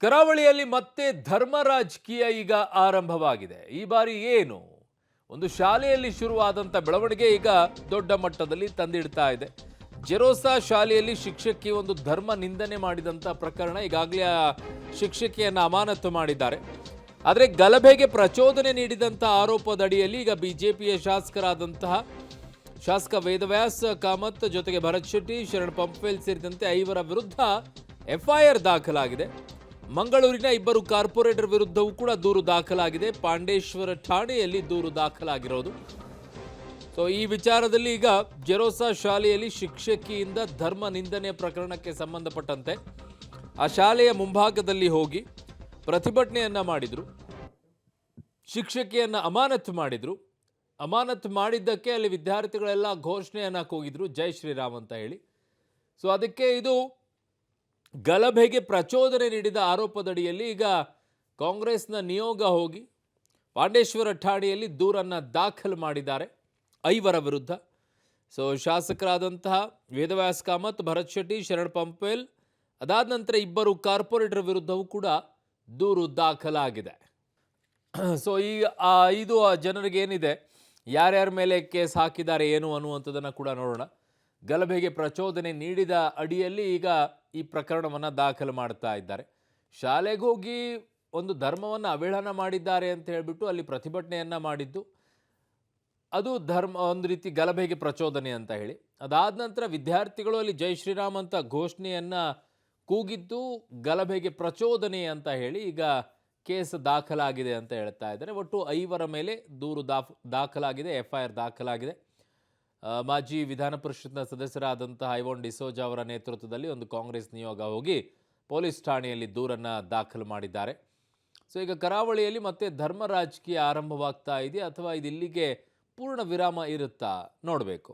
ಕರಾವಳಿಯಲ್ಲಿ ಮತ್ತೆ ಧರ್ಮ ರಾಜಕೀಯ ಈಗ ಆರಂಭವಾಗಿದೆ. ಈ ಬಾರಿ ಏನು? ಒಂದು ಶಾಲೆಯಲ್ಲಿ ಶುರುವಾದಂಥ ಬೆಳವಣಿಗೆ ಈಗ ದೊಡ್ಡ ಮಟ್ಟದಲ್ಲಿ ತಂದಿಡ್ತಾ ಇದೆ. ಜೆರೋಸಾ ಶಾಲೆಯಲ್ಲಿ ಶಿಕ್ಷಕಿ ಒಂದು ಧರ್ಮ ನಿಂದನೆ ಮಾಡಿದಂಥ ಪ್ರಕರಣ. ಈಗಾಗಲೇ ಆ ಶಿಕ್ಷಕಿಯನ್ನು ಅಮಾನತು ಮಾಡಿದ್ದಾರೆ. ಆದರೆ ಗಲಭೆಗೆ ಪ್ರಚೋದನೆ ನೀಡಿದಂಥ ಆರೋಪದಡಿಯಲ್ಲಿ ಈಗ ಬಿಜೆಪಿಯ ಶಾಸಕ ವೇದವ್ಯಾಸ್ ಕಾಮತ್ ಜೊತೆಗೆ ಭರತ್ ಶೆಟ್ಟಿ, ಶರಣ್ ಪಂಪ್ವೆಲ್ ಸೇರಿದಂತೆ 5 ವಿರುದ್ಧ ಎಫ್ಐಆರ್ ದಾಖಲಾಗಿದೆ. ಮಂಗಳೂರಿನ 2 ಕಾರ್ಪೊರೇಟರ್ ವಿರುದ್ಧವೂ ಕೂಡ ದೂರು ದಾಖಲಾಗಿದೆ. ಪಾಂಡೇಶ್ವರ ಠಾಣೆಯಲ್ಲಿ ದೂರು ದಾಖಲಾಗಿರೋದು. ಸೊ ಈ ವಿಚಾರದಲ್ಲಿ ಈಗ ಜೆರೋಸಾ ಶಾಲೆಯಲ್ಲಿ ಶಿಕ್ಷಕಿಯಿಂದ ಧರ್ಮ ನಿಂದನೆ ಪ್ರಕರಣಕ್ಕೆ ಸಂಬಂಧಪಟ್ಟಂತೆ ಆ ಶಾಲೆಯ ಮುಂಭಾಗದಲ್ಲಿ ಹೋಗಿ ಪ್ರತಿಭಟನೆಯನ್ನ ಮಾಡಿದ್ರು. ಶಿಕ್ಷಕಿಯನ್ನ ಅಮಾನತು ಮಾಡಿದ್ರು. ಅಮಾನತು ಮಾಡಿದ್ದಕ್ಕೆ ಅಲ್ಲಿ ವಿದ್ಯಾರ್ಥಿಗಳೆಲ್ಲ ಘೋಷಣೆಯನ್ನ ಕೂಗಿದ್ರು, ಜೈ ಶ್ರೀರಾಮ್ ಅಂತ ಹೇಳಿ. ಸೊ ಅದಕ್ಕೆ ಇದು ಗಲಭೆಗೆ ಪ್ರಚೋದನೆ ನೀಡಿದ ಆರೋಪದಡಿಯಲ್ಲಿ ಈಗ ಕಾಂಗ್ರೆಸ್ನ ನಿಯೋಗ ಹೋಗಿ ಪಾಂಡೇಶ್ವರ ಠಾಣೆಯಲ್ಲಿ ದೂರನ್ನು ದಾಖಲು ಮಾಡಿದ್ದಾರೆ 5 ವಿರುದ್ಧ. ಸೊ ಶಾಸಕರಾದಂತಹ ವೇದವ್ಯಾಸ್ ಕಾಮತ್, ಭರತ್ ಶೆಟ್ಟಿ, ಶರಣ್ ಪಂಪ್ವೆಲ್, ಅದಾದ ನಂತರ 2 ಕಾರ್ಪೊರೇಟರ್ ವಿರುದ್ಧವೂ ಕೂಡ ದೂರು ದಾಖಲಾಗಿದೆ. ಸೊ ಈ 5 ಜನರಿಗೆ ಏನಿದೆ, ಯಾರ್ಯಾರ ಮೇಲೆ ಕೇಸ್ ಹಾಕಿದ್ದಾರೆ ಏನು ಅನ್ನುವಂಥದ್ದನ್ನು ಕೂಡ ನೋಡೋಣ. ಗಲಭೆಗೆ ಪ್ರಚೋದನೆ ನೀಡಿದ ಅಡಿಯಲ್ಲಿ ಈಗ ಈ ಪ್ರಕರಣವನ್ನು ದಾಖಲು ಮಾಡ್ತಾ ಇದ್ದಾರೆ. ಶಾಲೆಗೆ ಹೋಗಿ ಒಂದು ಧರ್ಮವನ್ನು ಅವಹೇಳನ ಮಾಡಿದ್ದಾರೆ ಅಂತ ಹೇಳಿಬಿಟ್ಟು ಅಲ್ಲಿ ಪ್ರತಿಭಟನೆಯನ್ನು ಮಾಡಿದ್ದು, ಅದು ಒಂದು ರೀತಿ ಗಲಭೆಗೆ ಪ್ರಚೋದನೆ ಅಂತ ಹೇಳಿ. ಅದಾದ ನಂತರ ವಿದ್ಯಾರ್ಥಿಗಳು ಅಲ್ಲಿ ಜೈ ಶ್ರೀರಾಮ್ ಅಂತ ಘೋಷಣೆಯನ್ನು ಕೂಗಿದ್ದು ಗಲಭೆಗೆ ಪ್ರಚೋದನೆ ಅಂತ ಹೇಳಿ ಈಗ ಕೇಸ್ ದಾಖಲಾಗಿದೆ ಅಂತ ಹೇಳ್ತಾ ಇದ್ದಾರೆ. ಒಟ್ಟು 5 ಮೇಲೆ ದೂರು ದಾಖಲಾಗಿದೆ, ಎಫ್ಐಆರ್ ದಾಖಲಾಗಿದೆ. ಮಾಜಿ ವಿಧಾನ ಪರಿಷತ್ನ ಸದಸ್ಯರಾದಂತಹ ಐವೋನ್ ಡಿಸೋಜಾ ಅವರ ನೇತೃತ್ವದಲ್ಲಿ ಒಂದು ಕಾಂಗ್ರೆಸ್ ನಿಯೋಗ ಹೋಗಿ ಪೊಲೀಸ್ ಠಾಣೆಯಲ್ಲಿ ದೂರನ್ನು ದಾಖಲು ಮಾಡಿದ್ದಾರೆ. ಸೊ ಈಗ ಕರಾವಳಿಯಲ್ಲಿ ಮತ್ತೆ ಧರ್ಮ ರಾಜಕೀಯ ಆರಂಭವಾಗ್ತಾ ಇದೆಯಾ ಅಥವಾ ಇದು ಇಲ್ಲಿಗೆ ಪೂರ್ಣ ವಿರಾಮ ಇರುತ್ತಾ ನೋಡಬೇಕು.